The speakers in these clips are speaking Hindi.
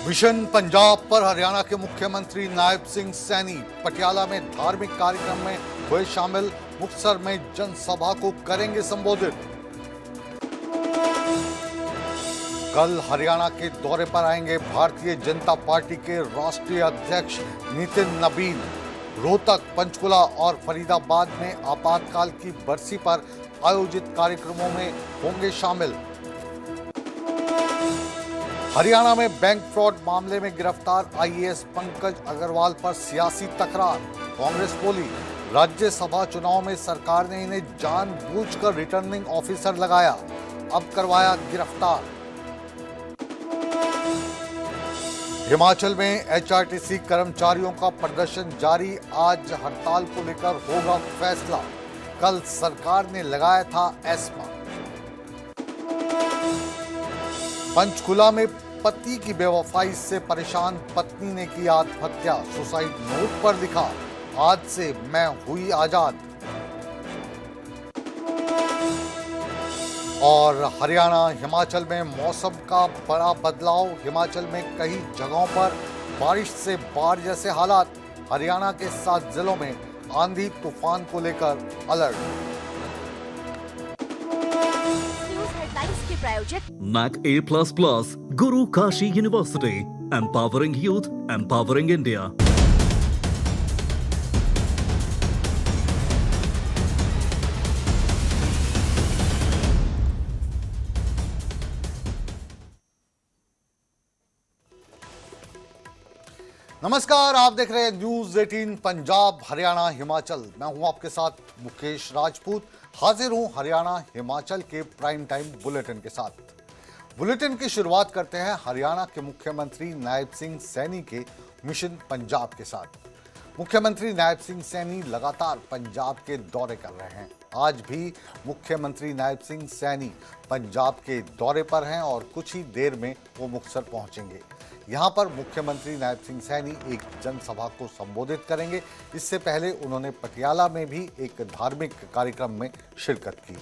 मिशन पंजाब पर हरियाणा के मुख्यमंत्री नायब सिंह सैनी पटियाला में धार्मिक कार्यक्रम में हुए शामिल। मुक्तसर में जनसभा को करेंगे संबोधित। कल हरियाणा के दौरे पर आएंगे भारतीय जनता पार्टी के राष्ट्रीय अध्यक्ष नितिन नबीन। रोहतक, पंचकुला और फरीदाबाद में आपातकाल की बरसी पर आयोजित कार्यक्रमों में होंगे शामिल। हरियाणा में बैंक फ्रॉड मामले में गिरफ्तार आईएएस पंकज अग्रवाल पर सियासी तकरार। कांग्रेस बोली, राज्यसभा चुनाव में सरकार ने इन्हें जानबूझकर रिटर्निंग ऑफिसर लगाया, अब करवाया गिरफ्तार। हिमाचल में एचआरटीसी कर्मचारियों का प्रदर्शन जारी। आज हड़ताल को लेकर होगा फैसला। कल सरकार ने लगाया था एस्मा। पंचकुला में पति की बेवफाई से परेशान पत्नी ने की आत्महत्या। सुसाइड नोट पर लिखा, आज से मैं हुई आजाद। और हरियाणा हिमाचल में मौसम का बड़ा बदलाव। हिमाचल में कई जगहों पर बारिश से बाढ़ जैसे हालात। हरियाणा के 7 जिलों में आंधी तूफान को लेकर अलर्ट। प्रायोजक NAC A++ Guru Kashi university, empowering youth, empowering India. नमस्कार, आप देख रहे हैं न्यूज 18 पंजाब हरियाणा हिमाचल। मैं हूं आपके साथ मुकेश राजपूत। हाजिर हूं हरियाणा हिमाचल के प्राइम टाइम बुलेटिन के साथ। बुलेटिन की शुरुआत करते हैं हरियाणा के मुख्यमंत्री नायब सिंह सैनी के मिशन पंजाब के साथ। मुख्यमंत्री नायब सिंह सैनी लगातार पंजाब के दौरे कर रहे हैं। आज भी मुख्यमंत्री नायब सिंह सैनी पंजाब के दौरे पर हैं और कुछ ही देर में वो मुक्तसर पहुंचेंगे। यहां पर मुख्यमंत्री नायब सिंह सैनी एक जनसभा को संबोधित करेंगे। इससे पहले उन्होंने पटियाला में भी एक धार्मिक कार्यक्रम में शिरकत की।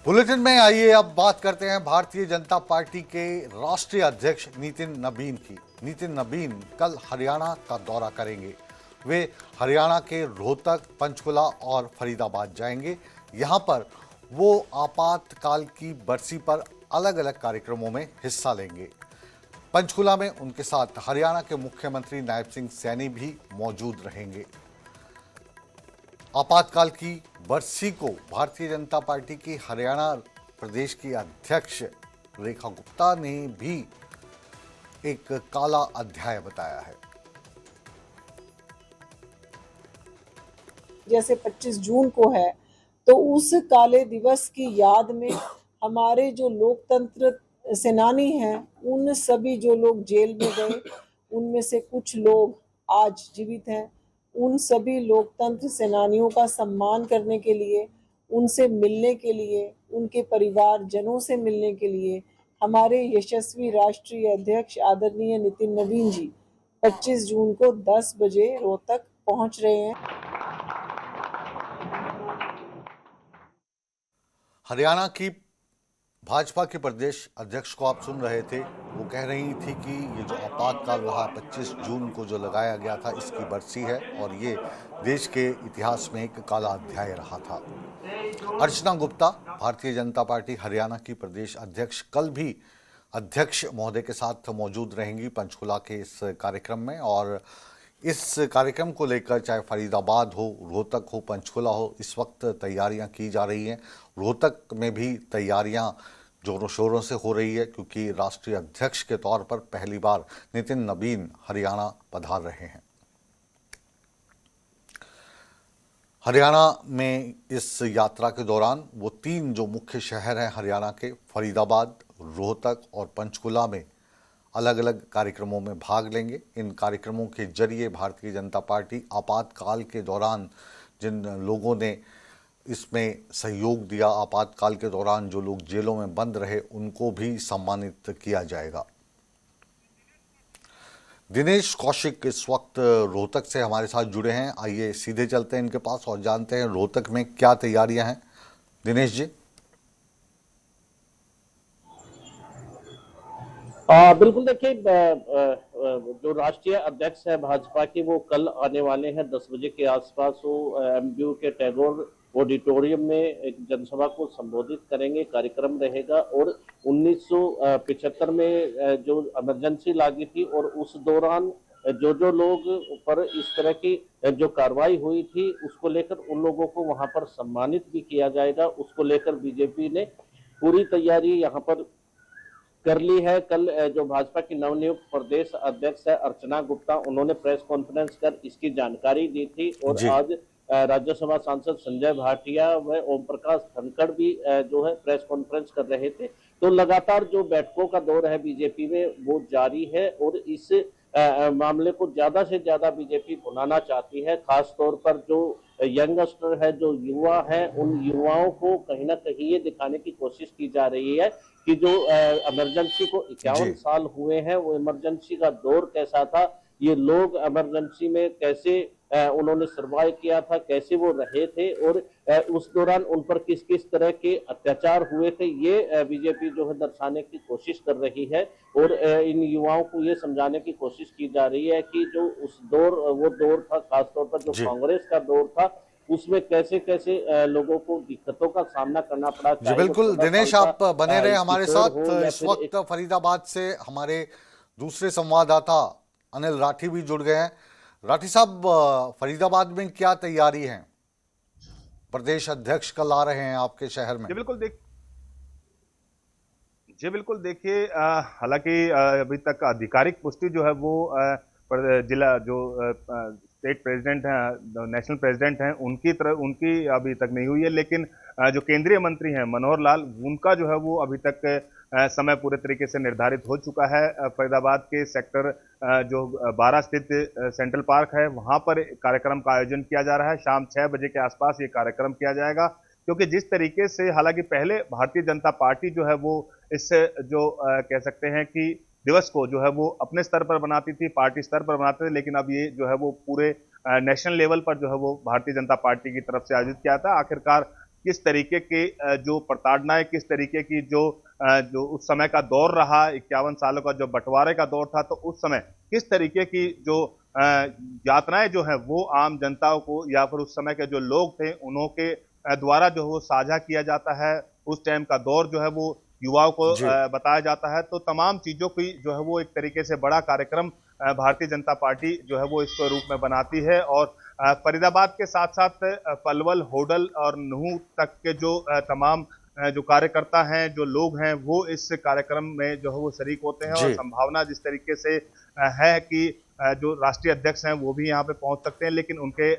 बुलेटिन में आइए अब बात करते हैं भारतीय जनता पार्टी के राष्ट्रीय अध्यक्ष नितिन नबीन की। नितिन नबीन कल हरियाणा का दौरा करेंगे। वे हरियाणा के रोहतक, पंचकुला और फरीदाबाद जाएंगे। यहां पर वो आपातकाल की बरसी पर अलग अलग कार्यक्रमों में हिस्सा लेंगे। पंचकुला में उनके साथ हरियाणा के मुख्यमंत्री नायब सिंह सैनी भी मौजूद रहेंगे। आपातकाल की बरसी को भारतीय जनता पार्टी की हरियाणा प्रदेश की अध्यक्ष रेखा गुप्ता ने भी एक काला अध्याय बताया है। जैसे 25 जून को है तो उस काले दिवस की याद में हमारे जो लोकतंत्र सेनानी हैं, उन सभी जो लोग जेल में गए, उनमें से कुछ लोग आज जीवित हैं। उन सभी लोकतंत्र सेनानियों का सम्मान करने के लिए, उनसे मिलने के लिए, उनके परिवारजनों से मिलने के लिए हमारे यशस्वी राष्ट्रीय अध्यक्ष आदरणीय नितिन नबीन जी 25 जून को 10 बजे रोहतक पहुंच रहे हैं। हरियाणा की भाजपा के प्रदेश अध्यक्ष को आप सुन रहे थे। वो कह रही थी कि ये जो आपातकाल रहा 25 जून को जो लगाया गया था, इसकी बरसी है और ये देश के इतिहास में एक काला अध्याय रहा था। अर्चना गुप्ता, भारतीय जनता पार्टी हरियाणा की प्रदेश अध्यक्ष, कल भी अध्यक्ष महोदय के साथ मौजूद रहेंगी पंचकुला के इस कार्यक्रम में। और इस कार्यक्रम को लेकर चाहे फरीदाबाद हो, रोहतक हो, पंचकुला हो, इस वक्त तैयारियां की जा रही हैं। रोहतक में भी तैयारियां जोरों शोरों से हो रही है, क्योंकि राष्ट्रीय अध्यक्ष के तौर पर पहली बार नितिन नबीन हरियाणा पधार रहे हैं। हरियाणा में इस यात्रा के दौरान वो 3 जो मुख्य शहर हैं हरियाणा के, फरीदाबाद, रोहतक और पंचकुला में अलग अलग कार्यक्रमों में भाग लेंगे। इन कार्यक्रमों के जरिए भारतीय जनता पार्टी आपातकाल के दौरान जिन लोगों ने इसमें सहयोग दिया, आपातकाल के दौरान जो लोग जेलों में बंद रहे, उनको भी सम्मानित किया जाएगा। दिनेश कौशिक इस वक्त रोहतक से हमारे साथ जुड़े हैं। आइए सीधे चलते हैं इनके पास और जानते हैं रोहतक में क्या तैयारियां हैं। दिनेश जी। बिल्कुल, देखिए जो राष्ट्रीय अध्यक्ष है भाजपा के, वो कल आने वाले हैं 10 बजे के आसपास। वो एमबीयू के टैगोर ऑडिटोरियम में एक जनसभा को संबोधित करेंगे। कार्यक्रम रहेगा और 1975 में जो इमरजेंसी लागू थी और उस दौरान जो लोग पर इस तरह की जो कार्रवाई हुई थी, उसको लेकर उन लोगों को वहां पर सम्मानित भी किया जाएगा। उसको लेकर बीजेपी ने पूरी तैयारी यहाँ पर कर ली है। कल जो भाजपा की नवनियुक्त प्रदेश अध्यक्ष है अर्चना गुप्ता, उन्होंने प्रेस कॉन्फ्रेंस कर इसकी जानकारी दी थी। और आज राज्यसभा सांसद संजय भाटिया व ओम प्रकाश धनखड़ भी जो है प्रेस कॉन्फ्रेंस कर रहे थे। तो लगातार जो बैठकों का दौर है बीजेपी में वो जारी है और इस मामले को ज्यादा से ज्यादा बीजेपी भुनाना चाहती है। खास तौर पर जो यंगस्टर है, जो युवा है, उन युवाओं को कहीं ना कहीं ये दिखाने की कोशिश की जा रही है कि जो इमरजेंसी को 51 साल हुए हैं, वो इमरजेंसी का दौर कैसा था, ये लोग इमरजेंसी में कैसे उन्होंने सर्वाइव किया था, कैसे वो रहे थे और उस दौरान उन पर किस किस तरह के अत्याचार हुए थे, ये बीजेपी जो है दर्शाने की कोशिश कर रही है। और इन युवाओं को ये समझाने की कोशिश की जा रही है कि जो उस दौर वो दौर था, खासतौर पर जो कांग्रेस का दौर था, उसमें कैसे कैसे लोगों को दिक्कतों का सामना करना पड़ा। जी बिल्कुल दिनेश, आप बने रहे हमारे साथ। इस वक्त फरीदाबाद से हमारे दूसरे संवाददाता अनिल राठी भी जुड़ गए हैं। राठी साहब, फरीदाबाद में क्या तैयारी है? प्रदेश अध्यक्ष कल आ रहे हैं आपके शहर में। जी बिल्कुल देखिए, हालांकि अभी तक आधिकारिक पुष्टि जो है वो जिला जो स्टेट प्रेसिडेंट हैं, नेशनल प्रेसिडेंट हैं, उनकी अभी तक नहीं हुई है। लेकिन जो केंद्रीय मंत्री हैं मनोहर लाल, उनका जो है वो अभी तक समय पूरे तरीके से निर्धारित हो चुका है। फरीदाबाद के सेक्टर जो 12 स्थित सेंट्रल पार्क है, वहां पर कार्यक्रम का आयोजन किया जा रहा है। शाम 6 बजे के आसपास ये कार्यक्रम किया जाएगा। क्योंकि जिस तरीके से हालांकि पहले भारतीय जनता पार्टी जो है वो इस जो कह सकते हैं कि दिवस को जो है वो अपने स्तर पर बनाती थी, पार्टी स्तर पर बनाते थे, लेकिन अब ये जो है वो पूरे नेशनल लेवल पर जो है वो भारतीय जनता पार्टी की तरफ से आयोजित किया था। आखिरकार किस तरीके के जो प्रताड़नाएं, किस तरीके की जो उस समय का दौर रहा, 51 सालों का जो बंटवारे का दौर था, तो उस समय किस तरीके की जो यातनाएं जो है वो आम जनता को या फिर उस समय के जो लोग थे उन्हों के द्वारा जो वो साझा किया जाता है, उस टाइम का दौर जो है वो युवाओं को बताया जाता है। तो तमाम चीजों की जो है वो एक तरीके से बड़ा कार्यक्रम भारतीय जनता पार्टी जो है वो इसको रूप में बनाती है। और फरीदाबाद के साथ साथ पलवल, होडल और नूह तक के जो तमाम जो कार्यकर्ता हैं, जो लोग हैं, वो इस कार्यक्रम में जो है वो शरीक होते हैं। और संभावना जिस तरीके से है कि जो राष्ट्रीय अध्यक्ष हैं वो भी यहाँ पे पहुंच सकते हैं। लेकिन उनके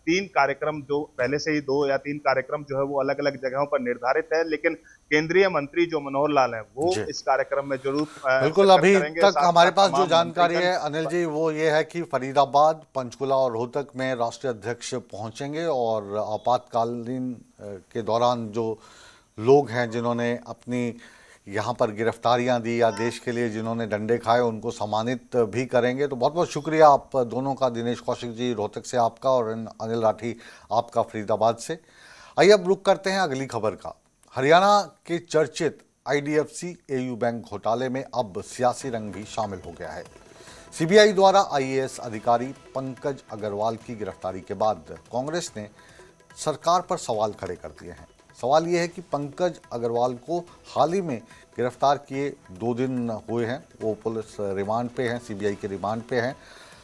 3 कार्यक्रम, जो पहले से ही 2 या 3 कार्यक्रम जो है वो अलग अलग जगहों पर निर्धारित है। लेकिन केंद्रीय मंत्री जो मनोहर लाल हैं वो इस कार्यक्रम में जरूर बिल्कुल। अभी तक हमारे पास जो जानकारी है अनिल जी, वो ये है कि फरीदाबाद, पंचकुला और रोहतक में राष्ट्रीय अध्यक्ष पहुंचेंगे और आपातकालीन के दौरान जो लोग हैं जिन्होंने अपनी यहाँ पर गिरफ्तारियां दी या देश के लिए जिन्होंने डंडे खाए, उनको सम्मानित भी करेंगे। तो बहुत बहुत शुक्रिया आप दोनों का, दिनेश कौशिक जी रोहतक से आपका और अनिल राठी आपका फरीदाबाद से। आइए अब रुक करते हैं अगली खबर का। हरियाणा के चर्चित IDFC AU बैंक घोटाले में अब सियासी रंग भी शामिल हो गया है। CBI द्वारा IAS अधिकारी पंकज अग्रवाल की गिरफ्तारी के बाद कांग्रेस ने सरकार पर सवाल खड़े कर दिए हैं। सवाल यह है कि पंकज अग्रवाल को हाल ही में गिरफ्तार किए 2 दिन हुए हैं, वो पुलिस रिमांड पे हैं, CBI के रिमांड पे हैं।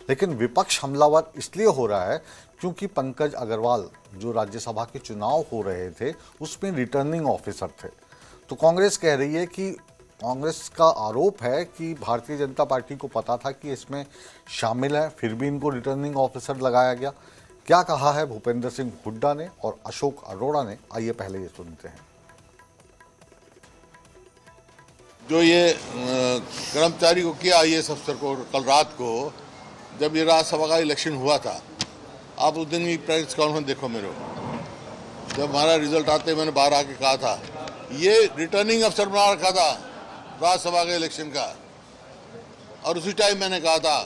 लेकिन विपक्ष हमलावर इसलिए हो रहा है क्योंकि पंकज अग्रवाल जो राज्यसभा के चुनाव हो रहे थे उसमें रिटर्निंग ऑफिसर थे। तो कांग्रेस कह रही है कि कांग्रेस का आरोप है कि भारतीय जनता पार्टी को पता था कि इसमें शामिल है, फिर भी इनको रिटर्निंग ऑफिसर लगाया गया। क्या कहा है भूपेंद्र सिंह हुड्डा ने और अशोक अरोड़ा ने, आइए पहले ये सुनते हैं। जो ये कर्मचारी को किया IAS अफसर को कल रात को, जब ये राज्यसभा का इलेक्शन हुआ था, आप उस दिन की प्रेस कॉन्फ्रेंस देखो मेरे, जब हमारा रिजल्ट आते मैंने बाहर आके कहा था ये रिटर्निंग अफसर बना रखा था राज्यसभा के इलेक्शन का। और उसी टाइम मैंने कहा था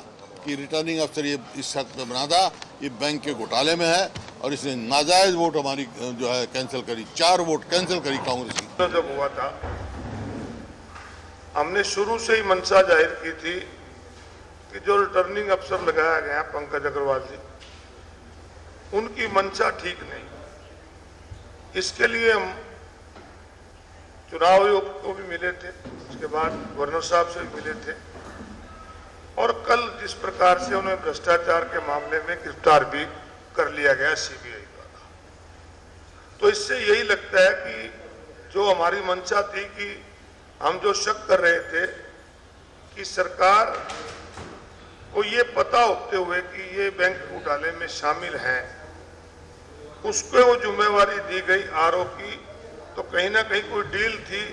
कि रिटर्निंग अफसर ये इस शर्त पे बना था, ये बैंक के घोटाले में है और इसने नाजायज वोट हमारी जो है कैंसिल करी, 4 वोट कैंसिल करी कांग्रेस की। तो जब हुआ था हमने शुरू से ही मंशा जाहिर की थी कि जो रिटर्निंग अफसर लगाया गया पंकज अग्रवाल जी, उनकी मंशा ठीक नहीं। इसके लिए हम चुनाव आयोग को भी मिले थे, उसके बाद गवर्नर साहब से भी मिले थे और कल जिस प्रकार से उन्हें भ्रष्टाचार के मामले में गिरफ्तार भी कर लिया गया सीबीआई द्वारा, तो इससे यही लगता है कि जो हमारी मंशा थी कि हम जो शक कर रहे थे कि सरकार को ये पता होते हुए कि ये बैंक घोटाले में शामिल हैं, उसको वो जिम्मेवारी दी गई आरोप की, तो कहीं ना कहीं कोई डील थी।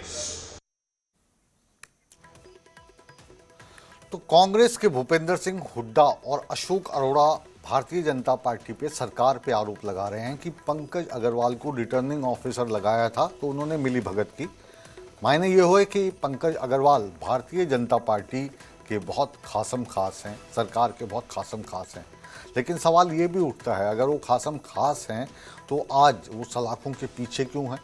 तो कांग्रेस के भूपेंद्र सिंह हुड्डा और अशोक अरोड़ा भारतीय जनता पार्टी पे, सरकार पे आरोप लगा रहे हैं कि पंकज अग्रवाल को रिटर्निंग ऑफिसर लगाया था तो उन्होंने मिली भगत की। मायने ये हुए कि पंकज अग्रवाल भारतीय जनता पार्टी के बहुत खासम खास हैं, सरकार के बहुत खासम खास हैं। लेकिन सवाल ये भी उठता है, अगर वो खासम खास हैं तो आज वो सलाखों के पीछे क्यों हैं,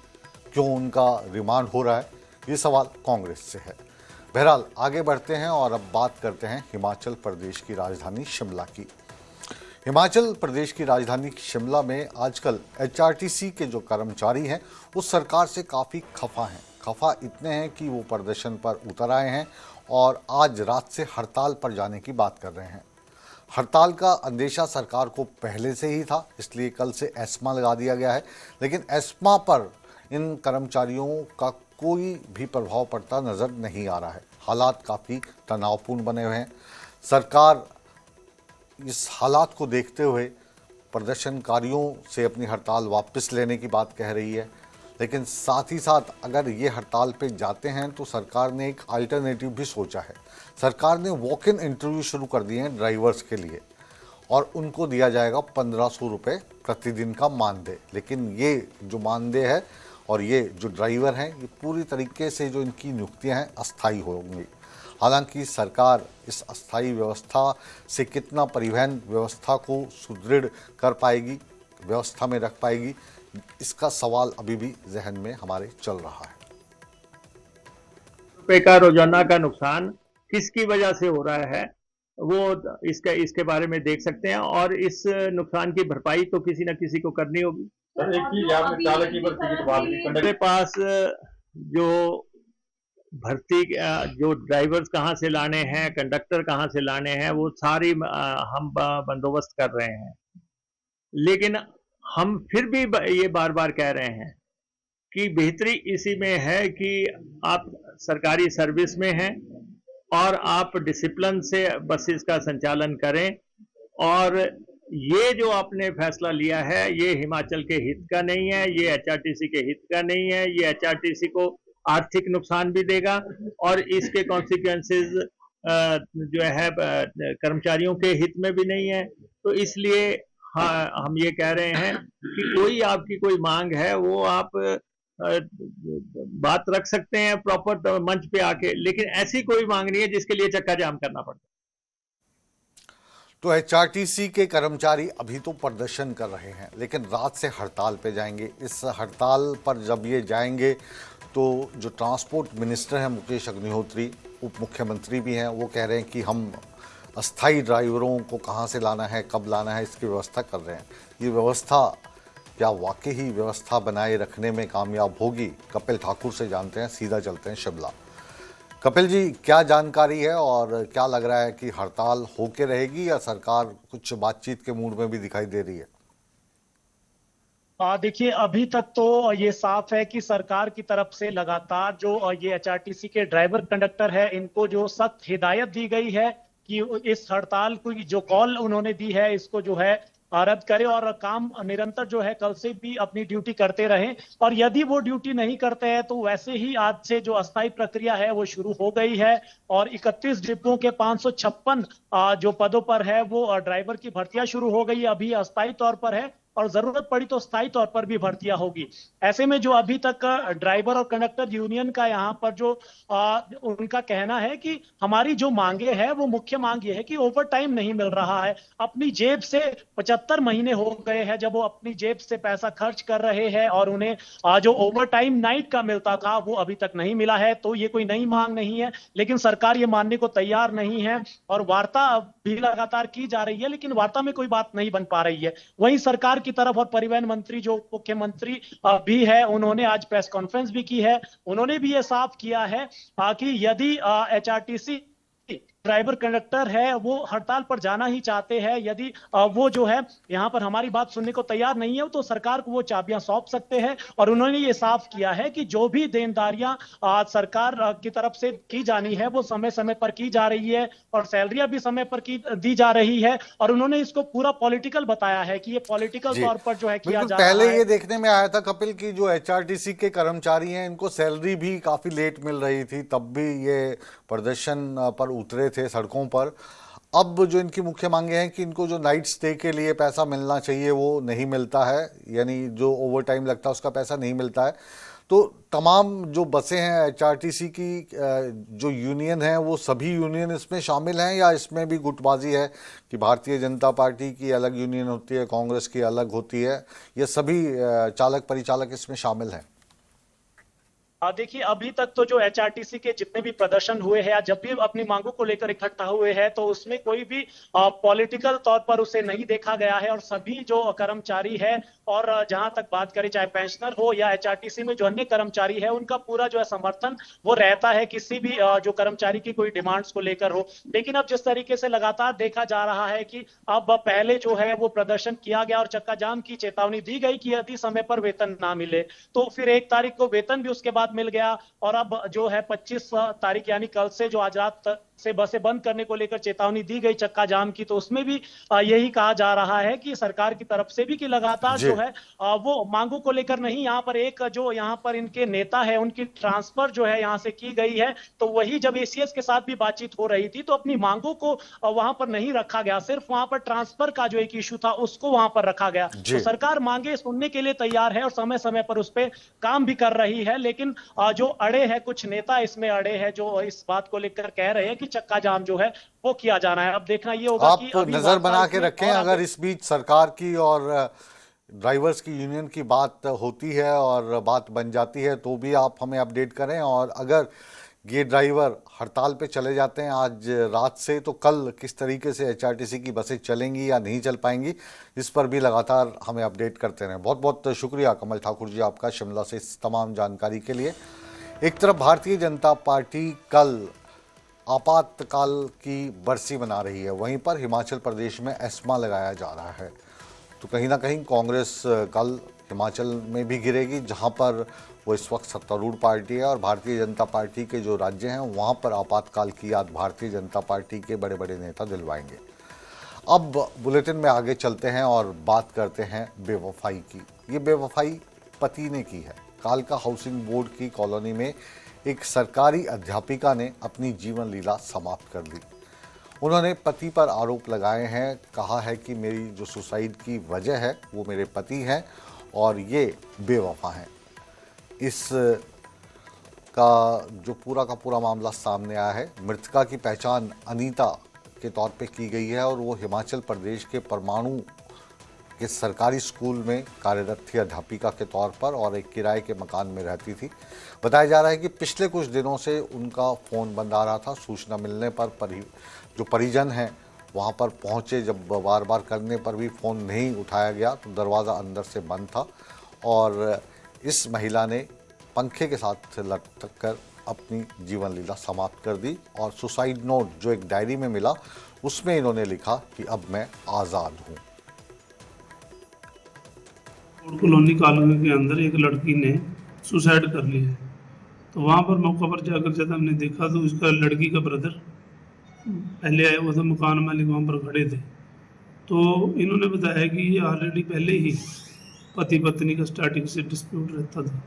क्यों उनका रिमांड हो रहा है, ये सवाल कांग्रेस से है। बहरहाल आगे बढ़ते हैं और अब बात करते हैं हिमाचल प्रदेश की राजधानी शिमला की। हिमाचल प्रदेश की राजधानी शिमला में आजकल एचआरटीसी के जो कर्मचारी हैं वो सरकार से काफ़ी खफा हैं। खफा इतने हैं कि वो प्रदर्शन पर उतर आए हैं और आज रात से हड़ताल पर जाने की बात कर रहे हैं। हड़ताल का अंदेशा सरकार को पहले से ही था, इसलिए कल से एस्मा लगा दिया गया है, लेकिन एस्मा पर इन कर्मचारियों का कोई भी प्रभाव पड़ता नज़र नहीं आ रहा है। हालात काफ़ी तनावपूर्ण बने हुए हैं। सरकार इस हालात को देखते हुए प्रदर्शनकारियों से अपनी हड़ताल वापस लेने की बात कह रही है, लेकिन साथ ही साथ अगर ये हड़ताल पे जाते हैं तो सरकार ने एक अल्टरनेटिव भी सोचा है। सरकार ने वॉक इन इंटरव्यू शुरू कर दिए हैं ड्राइवर्स के लिए और उनको दिया जाएगा 1500 रुपये प्रतिदिन का मानदेय। लेकिन ये जो मानदेय है और ये जो ड्राइवर हैं, ये पूरी तरीके से जो इनकी नियुक्तियां हैं अस्थायी होंगी। हालांकि सरकार इस अस्थायी व्यवस्था से कितना परिवहन व्यवस्था को सुदृढ़ कर पाएगी, व्यवस्था में रख पाएगी, इसका सवाल अभी भी जहन में हमारे चल रहा है। रुपए का रोजाना का नुकसान किसकी वजह से हो रहा है वो इसके बारे में देख सकते हैं और इस नुकसान की भरपाई तो किसी न किसी को करनी होगी। सर, एक चीज आपने चालक की भर्ती की बात की, मेरे पास जो भर्ती जो ड्राइवर्स कहाँ से लाने हैं, कंडक्टर कहाँ से लाने हैं, वो सारी हम बंदोबस्त कर रहे हैं। लेकिन हम फिर भी ये बार बार कह रहे हैं कि बेहतरी इसी में है कि आप सरकारी सर्विस में हैं और आप डिसिप्लिन से बसेस का संचालन करें और ये जो आपने फैसला लिया है ये हिमाचल के हित का नहीं है, ये एचआरटीसी के हित का नहीं है, ये एचआरटीसी को आर्थिक नुकसान भी देगा और इसके कॉन्सिक्वेंसेस जो है कर्मचारियों के हित में भी नहीं है। तो इसलिए हाँ, हम ये कह रहे हैं कि कोई आपकी कोई मांग है वो आप बात रख सकते हैं प्रॉपर मंच पे आके, लेकिन ऐसी कोई मांग नहीं है जिसके लिए चक्का जाम करना पड़ता। तो एचआरटीसी के कर्मचारी अभी तो प्रदर्शन कर रहे हैं, लेकिन रात से हड़ताल पे जाएंगे। इस हड़ताल पर जब ये जाएंगे तो जो ट्रांसपोर्ट मिनिस्टर हैं मुकेश अग्निहोत्री, उप मुख्यमंत्री भी हैं, वो कह रहे हैं कि हम अस्थायी ड्राइवरों को कहाँ से लाना है, कब लाना है, इसकी व्यवस्था कर रहे हैं। ये व्यवस्था क्या वाकई ही व्यवस्था बनाए रखने में कामयाब होगी? कपिल ठाकुर से जानते हैं, सीधा चलते हैं शिमला। कपिल जी, क्या जानकारी है और क्या लग रहा है कि हड़ताल होके रहेगी या सरकार कुछ बातचीत के मूड में भी दिखाई दे रही है? देखिए, अभी तक तो ये साफ है कि सरकार की तरफ से लगातार जो ये एचआरटीसी के ड्राइवर कंडक्टर है, इनको जो सख्त हिदायत दी गई है कि इस हड़ताल को जो कॉल उन्होंने दी है इसको जो है रद्द करें और काम निरंतर जो है कल से भी अपनी ड्यूटी करते रहें। और यदि वो ड्यूटी नहीं करते हैं तो वैसे ही आज से जो अस्थायी प्रक्रिया है वो शुरू हो गई है और 31 डिपों के 556 जो पदों पर है वो ड्राइवर की भर्तियां शुरू हो गई, अभी अस्थायी तौर पर है। और जरूरत पड़ी तो स्थायी तौर पर भी भर्तियां होगी। ऐसे में जो अभी तक ड्राइवर और कंडक्टर यूनियन का यहाँ पर जो उनका कहना है कि हमारी जो मांगे हैं वो मुख्य मांग ये है कि ओवर टाइम नहीं मिल रहा है। अपनी जेब से 75 महीने हो गए हैं जब वो अपनी जेब से पैसा खर्च कर रहे हैं और उन्हें जो ओवर टाइम नाइट का मिलता था वो अभी तक नहीं मिला है। तो ये कोई नई मांग नहीं है, लेकिन सरकार ये मानने को तैयार नहीं है और वार्ता भी लगातार की जा रही है, लेकिन वार्ता में कोई बात नहीं बन पा रही है। वहीं सरकार की तरफ और परिवहन मंत्री जो मुख्यमंत्री भी है, उन्होंने आज प्रेस कॉन्फ्रेंस भी की है। उन्होंने भी ये साफ किया है कि यदि एचआरटीसी ड्राइवर कंडक्टर है वो हड़ताल पर जाना ही चाहते हैं, यदि वो जो है यहाँ पर हमारी बात सुनने को तैयार नहीं है तो सरकार को वो चाबियां सौंप सकते हैं। और उन्होंने ये साफ किया है कि जो भी देनदारियां सरकार की तरफ से की जानी है वो समय समय पर की जा रही है और सैलरियां भी समय पर दी जा रही है। और उन्होंने इसको पूरा पॉलिटिकल बताया है कि ये पॉलिटिकल तौर पर जो है किया जा रहा है। पहले ये देखने में आया था कपिल की जो एचआरटीसी के कर्मचारी हैं इनको सैलरी भी काफी लेट मिल रही थी, तब भी ये प्रदर्शन पर उतरे थे सड़कों पर। अब जो इनकी मुख्य मांगे हैं कि इनको जो नाइट स्टे के लिए पैसा मिलना चाहिए वो नहीं मिलता है, यानी जो ओवर टाइम लगता है उसका पैसा नहीं मिलता है। तो तमाम जो बसें हैं एचआरटीसी की जो यूनियन है वो सभी यूनियन इसमें शामिल हैं या इसमें भी गुटबाजी है कि भारतीय जनता पार्टी की अलग यूनियन होती है, कांग्रेस की अलग होती है, ये सभी चालक परिचालक इसमें शामिल हैं? देखिए अभी तक तो जो एचआरटीसी के जितने भी प्रदर्शन हुए हैं या जब भी अपनी मांगों को लेकर इकट्ठा हुए हैं तो उसमें कोई भी पॉलिटिकल तौर पर उसे नहीं देखा गया है और सभी जो कर्मचारी है और जहां तक बात करें चाहे पेंशनर हो या एचआरटीसी में जो अन्य कर्मचारी है उनका पूरा जो है समर्थन वो रहता है किसी भी जो कर्मचारी की कोई डिमांड्स को लेकर हो। लेकिन अब जिस तरीके से लगातार देखा जा रहा है कि अब पहले जो है वो प्रदर्शन किया गया और चक्का जाम की चेतावनी दी गई कि यदि समय पर वेतन ना मिले तो फिर 1 तारीख को वेतन भी उसके बाद मिल गया और अब जो है 25 तारीख यानी कल से जो आज रात से बसें बंद करने को लेकर चेतावनी दी गई चक्का जाम की, तो उसमें भी यही कहा जा रहा है कि सरकार की तरफ से भी कि लगातार जो है वो मांगों को लेकर नहीं, यहाँ पर एक जो यहाँ पर इनके नेता है उनकी ट्रांसफर जो है यहाँ से की गई है। तो वही जब एसीएस के साथ भी बातचीत हो रही थी तो अपनी मांगों को वहां पर नहीं रखा गया, सिर्फ वहां पर ट्रांसफर का जो एक इशू था उसको वहां पर रखा गया। तो सरकार मांगे सुनने के लिए तैयार है और समय समय पर उस पर काम भी कर रही है, लेकिन जो अड़े है कुछ नेता इसमें अड़े है जो इस बात को लेकर कह रहे हैं कि चक्का जाम जो है वो किया जाना है। अब देखना ये होगा कि आप नजर बना के रखें, अगर इस बीच सरकार की और ड्राइवर्स की यूनियन की बात होती है और बात बन जाती है तो भी आप हमें अपडेट करें। और अगर ये ड्राइवर हड़ताल पे चले जाते हैं आज रात से तो कल किस तरीके से एचआरटीसी की बसें चलेंगी या नहीं चल पाएंगी, इस पर भी लगातार हमें अपडेट करते रहें। बहुत बहुत शुक्रिया कमल ठाकुर जी आपका शिमला से इस तमाम जानकारी के लिए। एक तरफ भारतीय जनता पार्टी कल आपातकाल की बरसी मना रही है, वहीं पर हिमाचल प्रदेश में एस्मा लगाया जा रहा है। तो कहीं ना कहीं कांग्रेस कल हिमाचल में भी गिरेगी जहां पर वो इस वक्त सत्तारूढ़ पार्टी है और भारतीय जनता पार्टी के जो राज्य हैं वहां पर आपातकाल की याद भारतीय जनता पार्टी के बड़े बड़े नेता दिलवाएंगे। अब बुलेटिन में आगे चलते हैं और बात करते हैं बेवफाई की। ये बेवफाई पति ने की है। कालका हाउसिंग बोर्ड की कॉलोनी में एक सरकारी अध्यापिका ने अपनी जीवन लीला समाप्त कर ली। उन्होंने पति पर आरोप लगाए हैं, कहा है कि मेरी जो सुसाइड की वजह है वो मेरे पति हैं और ये बेवफा हैं। इस का जो पूरा का पूरा मामला सामने आया है। मृतका की पहचान अनीता के तौर पे की गई है और वो हिमाचल प्रदेश के परमाणु के सरकारी स्कूल में कार्यरत थी अध्यापिका के तौर पर और एक किराए के मकान में रहती थी। बताया जा रहा है कि पिछले कुछ दिनों से उनका फ़ोन बंद आ रहा था। सूचना मिलने पर जो परिजन हैं वहाँ पर पहुँचे, जब बार बार करने पर भी फ़ोन नहीं उठाया गया तो दरवाज़ा अंदर से बंद था और इस महिला ने पंखे के साथ लटक कर अपनी जीवन लीला समाप्त कर दी। और सुसाइड नोट जो एक डायरी में मिला उसमें इन्होंने लिखा कि अब मैं आज़ाद हूँ। कॉलोनी कॉलोनी के अंदर एक लड़की ने सुसाइड कर लिया है। तो वहाँ पर मौका पर जाकर जब हमने देखा तो उसका लड़की का ब्रदर पहले आया हुआ था, मकान मालिक वहाँ पर खड़े थे। तो इन्होंने बताया कि ये ऑलरेडी पहले ही पति पत्नी का स्टार्टिंग से डिस्प्यूट रहता था,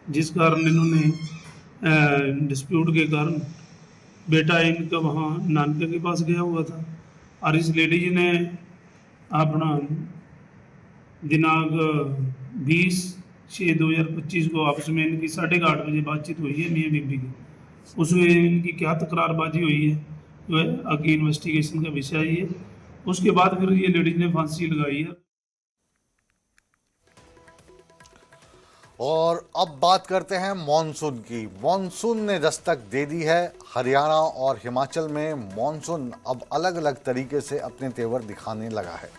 जिस कारण इन्होंने डिस्प्यूट के कारण बेटा इनका वहाँ नानके के पास गया हुआ था और इस लेडीज ने अपना दिनांक 20/6/2025 को आपस में इनकी 8:30 बजे बातचीत हुई है मियाँ बीबी की। उसमें इनकी क्या तकरारबाजी हुई है जो है आगे इन्वेस्टिगेशन का विषय है। उसके बाद फिर ये लेडीज ने फांसी लगाई है। और अब बात करते हैं मॉनसून की। मॉनसून ने दस्तक दे दी है। हरियाणा और हिमाचल में मॉनसून अब अलग अलग तरीके से अपने तेवर दिखाने लगा है।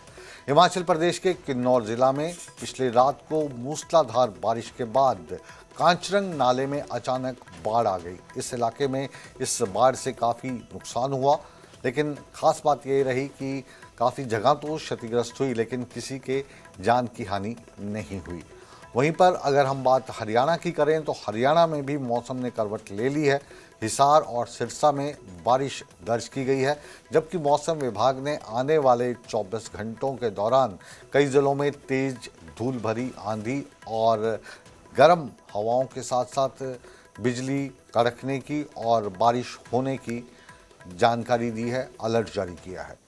हिमाचल प्रदेश के किन्नौर जिला में पिछली रात को मूसलाधार बारिश के बाद कांचरंग नाले में अचानक बाढ़ आ गई। इस इलाके में इस बाढ़ से काफ़ी नुकसान हुआ, लेकिन ख़ास बात यही रही कि काफ़ी जगह तो क्षतिग्रस्त हुई, लेकिन किसी के जान की हानि नहीं हुई। वहीं पर अगर हम बात हरियाणा की करें तो हरियाणा में भी मौसम ने करवट ले ली है। हिसार और सिरसा में बारिश दर्ज की गई है, जबकि मौसम विभाग ने आने वाले 24 घंटों के दौरान कई ज़िलों में तेज़ धूल भरी आंधी और गर्म हवाओं के साथ साथ बिजली कड़कने की और बारिश होने की जानकारी दी है, अलर्ट जारी किया है।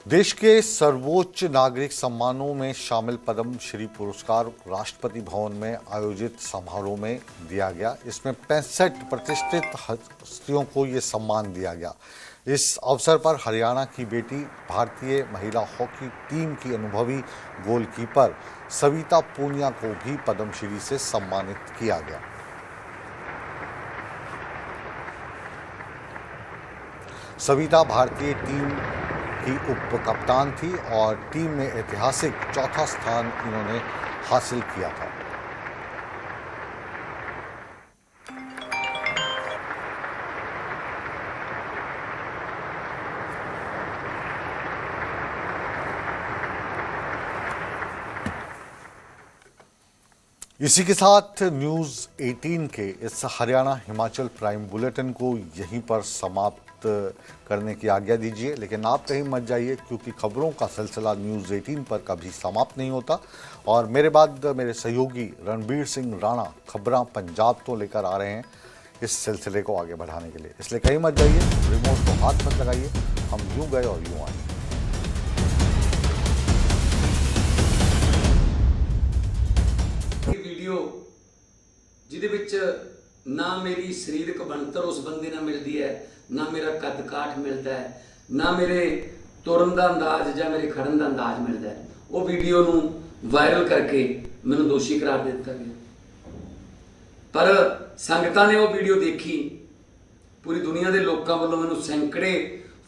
देश के सर्वोच्च नागरिक सम्मानों में शामिल पद्म श्री पुरस्कार राष्ट्रपति भवन में आयोजित समारोह में दिया गया। इसमें 65 प्रतिष्ठित हस्तियों को ये सम्मान दिया गया। इस अवसर पर हरियाणा की बेटी भारतीय महिला हॉकी टीम की अनुभवी गोलकीपर सविता पूनिया को भी पद्मश्री से सम्मानित किया गया। सविता भारतीय टीम की उप कप्तान थी और टीम में ऐतिहासिक चौथा स्थान इन्होंने हासिल किया था। इसी के साथ न्यूज़ 18 के इस हरियाणा हिमाचल प्राइम बुलेटिन को यहीं पर समाप्त करने की आज्ञा दीजिए, लेकिन आप कहीं मत जाइए क्योंकि खबरों का सिलसिला न्यूज़ 18 पर कभी समाप्त नहीं होता। और मेरे बाद मेरे सहयोगी रणबीर सिंह राणा खबरां पंजाब तो लेकर आ रहे हैं इस सिलसिले को आगे बढ़ाने के लिए, इसलिए कहीं मत जाइए, रिमोट को हाथ मत लगाइए। हम यूं गए और यूं आए। वीडियो जिहदे विच ना मेरी शरीरक बनतर उस बंदे नाल मिलदी है, ना मेरा कद काठ मिलता है, ना मेरे तुरन का अंदाज या मेरे खड़न का अंदाज मिलता है। वो वीडियो नूं वायरल करके मैनूं दोषी करार दिता गया। पर संगतां ने वो वीडियो देखी, पूरी दुनिया के लोगों वालों मैनूं सैकड़े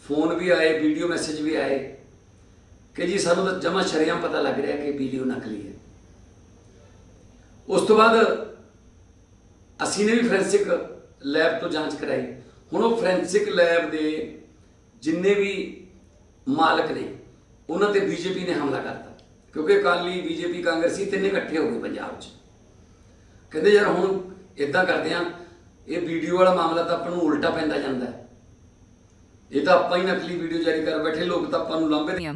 फोन भी आए, वीडियो मैसेज भी आए कि जी सानूं तो जमा शरेआम पता लग रहा है कि वीडियो नकली है। उस तो बाद असी ने भी फोरेंसिक लैब तो जांच कराई। हुण वो फोरेंसिक लैब के जिन्ने भी मालक ने उन्हां ते बीजेपी ने हमला करता, क्योंकि अकाली बीजेपी कांग्रेसी तिन्ने इकट्ठे हो गए पंजाब च। कहते यार हुण इदां करते हैं, ये वीडियो वाला मामला तो आपां नूं उल्टा पैंदा जांदा है, ये तो आपां ही नकली वीडियो जारी कर बैठे, लोग तो आपां नूं लांभे